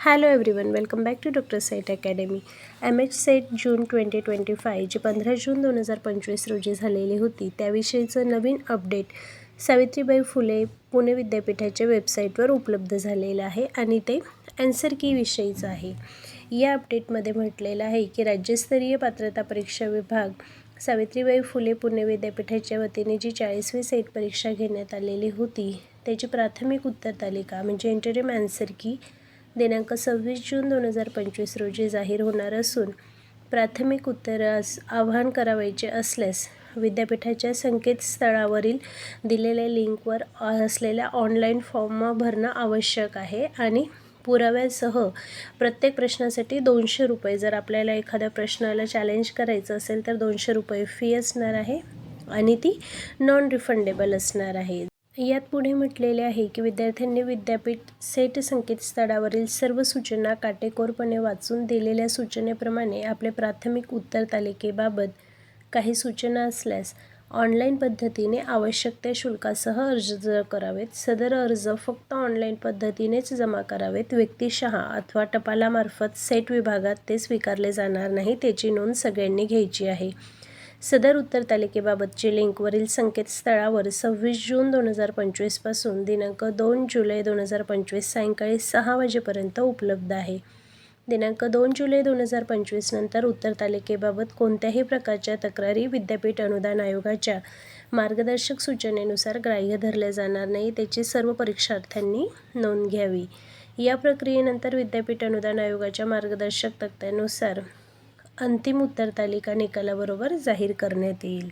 Hello everyone, welcome back to doctor SET academy. MH SET June 2025 जी 15 June 2025 रोजी झालेली होती त्याविषयीचं नवीन अपडेट सावित्रीबाई फुले पुणे विद्यापीठाच्या वेबसाईटवर उपलब्ध झालेलं आहे आणि ते आन्सर की विषयीचं आहे. या अपडेटमध्ये म्हटलेलं आहे की राज्यस्तरीय पात्रता परीक्षा विभाग सावित्रीबाई फुले पुणे विद्यापीठाच्या वतीने जी 40वी सेट परीक्षा घेण्यात आलेली होती त्याची प्राथमिक उत्तर तालिका म्हणजे इंटरिम आन्सर की दिनांक 26 जून 2025 रोजी जाहीर होणार असून प्राथमिक उत्तरास आवाहन करावयाचे असल्यास विद्यापीठाच्या संकेतस्थळावरील दिलेल्या लिंकवर असलेल्या ऑनलाईन फॉर्म भरणं आवश्यक आहे आणि पुराव्यासह प्रत्येक प्रश्नासाठी 200 रुपये, जर आपल्याला एखाद्या प्रश्नाला चॅलेंज करायचं असेल तर 200 रुपये फी असणार आहे आणि ती नॉन रिफंडेबल असणार आहे. यात पुढे म्हटलेले आहे की विद्यार्थ्यांनी विद्यापीठ सेट संकेतस्थळावरील सर्व सूचना काटेकोरपणे वाचून दिलेल्या सूचनेप्रमाणे आपले प्राथमिक उत्तर तालिकेबाबत काही सूचना असल्यास ऑनलाईन पद्धतीने आवश्यक त्या शुल्कासह अर्ज करावेत. सदर अर्ज फक्त ऑनलाईन पद्धतीनेच जमा करावेत. व्यक्तिशः अथवा टपालामार्फत सेट विभागात ते स्वीकारले जाणार नाही, त्याची नोंद सगळ्यांनी घ्यायची आहे. सदर उत्तर तालिकेबाबतची लिंक वरील संकेतस्थळावर 26 जून 2025 पासून दिनांक 2 जुलै 2025 सायंकाळी 6 वाजेपर्यंत उपलब्ध आहे. दिनांक 2 जुलै 2025 नंतर उत्तर तालिकेबाबत कोणत्याही प्रकारच्या तक्रारी विद्यापीठ अनुदान आयोगाच्या मार्गदर्शक सूचनेनुसार ग्राह्य धरल्या जाणार नाही, त्याची सर्व परीक्षार्थ्यांनी नोंद घ्यावी. या प्रक्रियेनंतर विद्यापीठ अनुदान आयोगाच्या मार्गदर्शक तक्त्यानुसार अंतिम उत्तर तालिका निकालाबरोबर जाहीर करण्यात येईल.